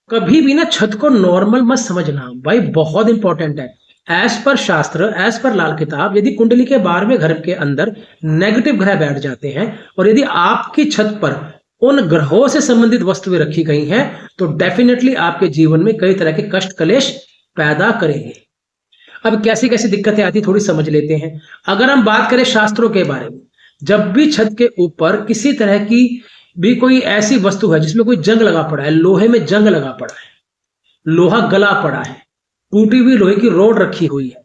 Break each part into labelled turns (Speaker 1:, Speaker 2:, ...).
Speaker 1: कभी भी ना छत को नॉर्मल मत समझना भाई, बहुत इंपॉर्टेंट है। एज पर शास्त्र, एज पर लाल किताब, यदि कुंडली के 12वें घर के अंदर नेगेटिव ग्रह बैठ जाते हैं और यदि आपकी छत पर उन ग्रहों से संबंधित वस्तुएं रखी गई हैं तो डेफिनेटली आपके जीवन में कई तरह के कष्ट कलेश पैदा करेंगे। अब कैसी कैसी दिक्कतें आती थोड़ी समझ लेते हैं। अगर हम बात करें शास्त्रों के बारे में, जब भी छत के ऊपर किसी तरह की भी कोई ऐसी वस्तु है जिसमें कोई जंग लगा पड़ा है, लोहे में जंग लगा पड़ा है, लोहा गला पड़ा है, टूटी हुई लोहे की रोड रखी हुई है,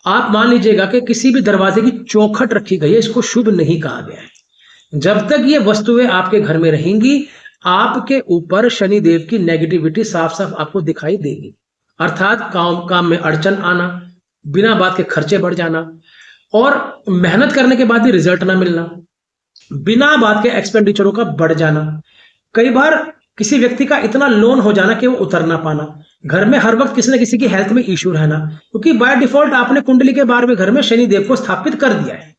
Speaker 1: आप मान लीजिएगा कि किसी भी दरवाजे की चौखट रखी गई है, इसको शुभ नहीं कहा गया है। जब तक ये वस्तुएं आपके घर में रहेंगी आपके ऊपर शनिदेव की नेगेटिविटी साफ साफ आपको दिखाई देगी। अर्थात काम में अड़चन आना, बिना बात के खर्चे बढ़ जाना और मेहनत करने के बाद भी रिजल्ट ना मिलना, बिना बात के एक्सपेंडिचरों का बढ़ जाना, कई बार किसी व्यक्ति का इतना लोन हो जाना कि वो उतर ना पाना, घर में हर वक्त किसी न किसी की हेल्थ में इश्यू रहना, क्योंकि बाय डिफॉल्ट आपने कुंडली के 12वें घर में शनिदेव को स्थापित कर दिया है।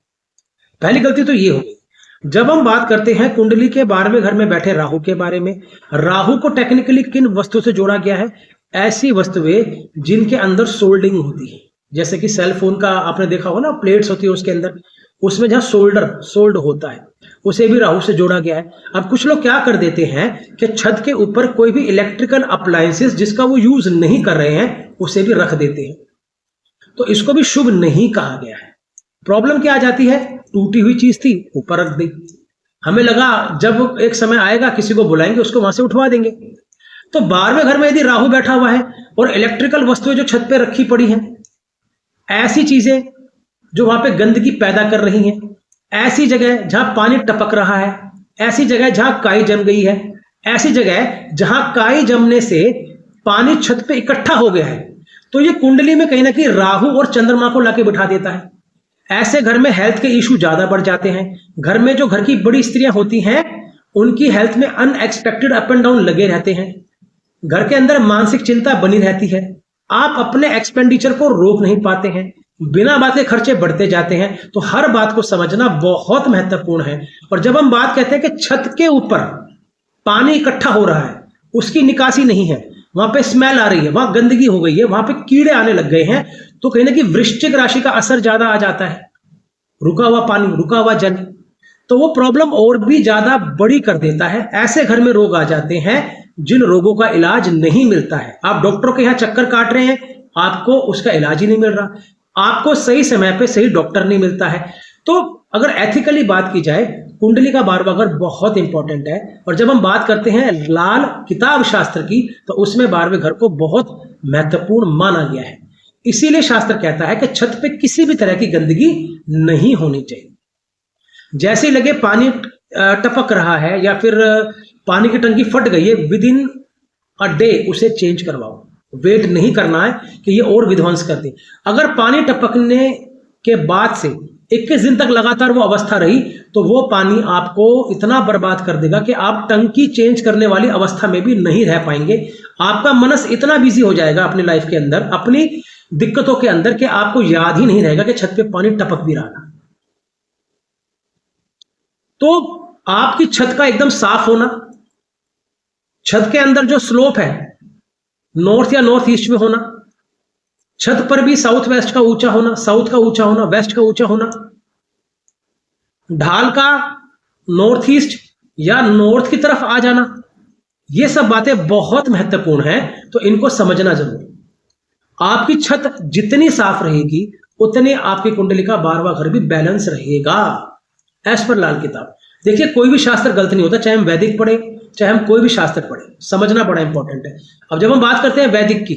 Speaker 1: पहली गलती तो ये होगी। जब हम बात करते हैं कुंडली के 12वें घर में बैठे राहु के बारे में, राहु को टेक्निकली किन वस्तुओं से जोड़ा गया है? ऐसी वस्तुएं जिनके अंदर सोल्डिंग होती है, जैसे कि सेल फोन का आपने देखा होगा ना, प्लेट्स होती है उसके अंदर, उसमें जहां सोल्ड होता है उसे भी राहु से जोड़ा गया है। अब कुछ लोग क्या कर देते हैं कि छत के ऊपर कोई भी इलेक्ट्रिकल अप्लायंसेस जिसका वो यूज नहीं कर रहे हैं उसे भी रख देते हैं, तो इसको भी शुभ नहीं कहा गया है। प्रॉब्लम क्या आ जाती है? टूटी हुई चीज थी ऊपर रख दी, हमें लगा जब एक समय आएगा किसी को बुलाएंगे उसको वहां से उठवा देंगे। तो 12वें घर में यदि राहु बैठा हुआ है और इलेक्ट्रिकल वस्तुएं जो छत पे रखी पड़ी हैं, ऐसी चीजें जो वहां पे गंदगी पैदा कर रही हैं, ऐसी जगह जहां पानी टपक रहा है, ऐसी जगह जहां काई जम गई है, ऐसी जगह जहां काई जमने से पानी छत पे इकट्ठा हो गया है, तो ये कुंडली में कहीं ना कहीं राहु और चंद्रमा को लाके बिठा देता है। ऐसे घर में हेल्थ के इश्यू ज्यादा बढ़ जाते हैं। घर में जो घर की बड़ी स्त्रियां होती हैं उनकी हेल्थ में अनएक्सपेक्टेड अप एंड डाउन लगे रहते हैं। घर के अंदर मानसिक चिंता बनी रहती है। आप अपने एक्सपेंडिचर को रोक नहीं पाते हैं, बिना बात के खर्चे बढ़ते जाते हैं। तो हर बात को समझना बहुत महत्वपूर्ण है। और जब हम बात कहते हैं कि छत के ऊपर पानी इकट्ठा हो रहा है, उसकी निकासी नहीं है, वहां पे स्मेल आ रही है, वहां गंदगी हो गई है, वहां पे कीड़े आने लग गए हैं, तो कहीं ना कहीं वृश्चिक राशि का असर ज्यादा आ जाता है। रुका हुआ पानी, रुका हुआ जल, तो वो प्रॉब्लम और भी ज्यादा बड़ी कर देता है। ऐसे घर में रोग आ जाते हैं जिन रोगों का इलाज नहीं मिलता है। आप डॉक्टरों के यहाँ चक्कर काट रहे हैं, आपको उसका इलाज ही नहीं मिल रहा, आपको सही समय पे सही डॉक्टर नहीं मिलता है। तो अगर एथिकली बात की जाए, कुंडली का 12वां घर बहुत इंपॉर्टेंट है। और जब हम बात करते हैं लाल किताब शास्त्र की, तो उसमें 12वें घर को बहुत महत्वपूर्ण माना गया है। इसीलिए शास्त्र कहता है कि छत पे किसी भी तरह की गंदगी नहीं होनी चाहिए। जैसे ही लगे पानी टपक रहा है या फिर पानी की टंकी फट गई है, विद इन अ डे उसे चेंज करवाओ। वेट नहीं करना है कि ये और विध्वंस कर दे। अगर पानी टपकने के बाद से 21 दिन तक लगातार वो अवस्था रही तो वो पानी आपको इतना बर्बाद कर देगा कि आप टंकी चेंज करने वाली अवस्था में भी नहीं रह पाएंगे। आपका मनस इतना बिजी हो जाएगा अपनी लाइफ के अंदर, अपनी दिक्कतों के अंदर, कि आपको याद ही नहीं रहेगा कि छत पे पानी टपक भी रहा था। तो आपकी छत का एकदम साफ होना, छत के अंदर जो स्लोप है नॉर्थ या नॉर्थ ईस्ट में होना, छत पर भी साउथ वेस्ट का ऊंचा होना, साउथ का ऊंचा होना, वेस्ट का ऊंचा होना, ढाल का नॉर्थ ईस्ट या नॉर्थ की तरफ आ जाना, ये सब बातें बहुत महत्वपूर्ण हैं। तो इनको समझना जरूर। आपकी छत जितनी साफ रहेगी उतने आपकी कुंडली का 12वां घर भी बैलेंस रहेगा, एज पर लाल किताब। देखिए, कोई भी शास्त्र गलत नहीं होता, चाहे हम वैदिक पढ़े चाहे हम कोई भी शास्त्र पढ़े, समझना बड़ा इंपॉर्टेंट है। अब जब हम बात करते हैं वैदिक की,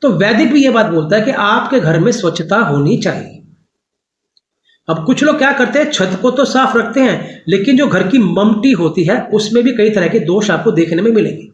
Speaker 1: तो वैदिक भी यह बात बोलता है कि आपके घर में स्वच्छता होनी चाहिए। अब कुछ लोग क्या करते हैं, छत को तो साफ रखते हैं लेकिन जो घर की ममटी होती है उसमें भी कई तरह के दोष आपको देखने में मिलेंगे।